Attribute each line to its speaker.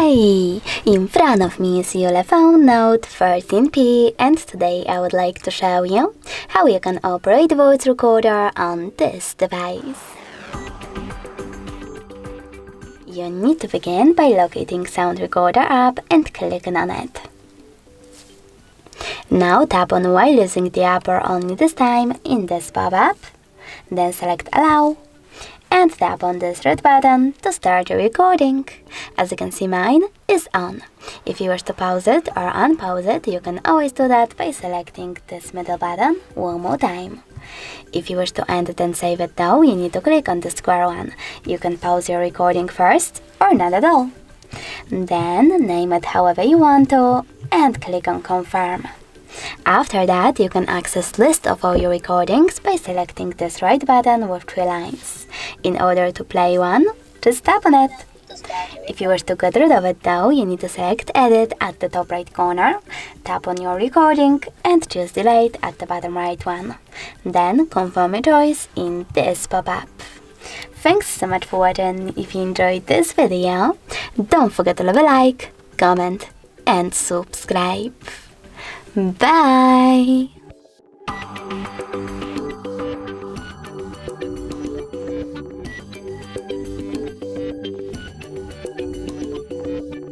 Speaker 1: Hey! In front of me is ULEFONE Note 13P, and today I would like to show you how you can operate voice recorder on this device. You need to begin by locating Sound Recorder app and clicking on it. Now tap on while using the app or only this time in this pop-up, then select Allow, and tap on this red button to start your recording. As you can see, mine is on. If you wish to pause it or unpause it, you can always do that by selecting this middle button one more time. If you wish to end it and save it though, you need to click on the square one. You can pause your recording first or not at all. Then name it however you want to and click on Confirm. After that, you can access list of all your recordings by selecting this right button with 3 lines. In order to play one, just tap on it. If you wish to get rid of it though, you need to select Edit at the top right corner, tap on your recording and choose Delete at the bottom right one. Then confirm your choice in this pop-up. Thanks so much for watching. If you enjoyed this video, don't forget to leave a like, comment and subscribe. Bye!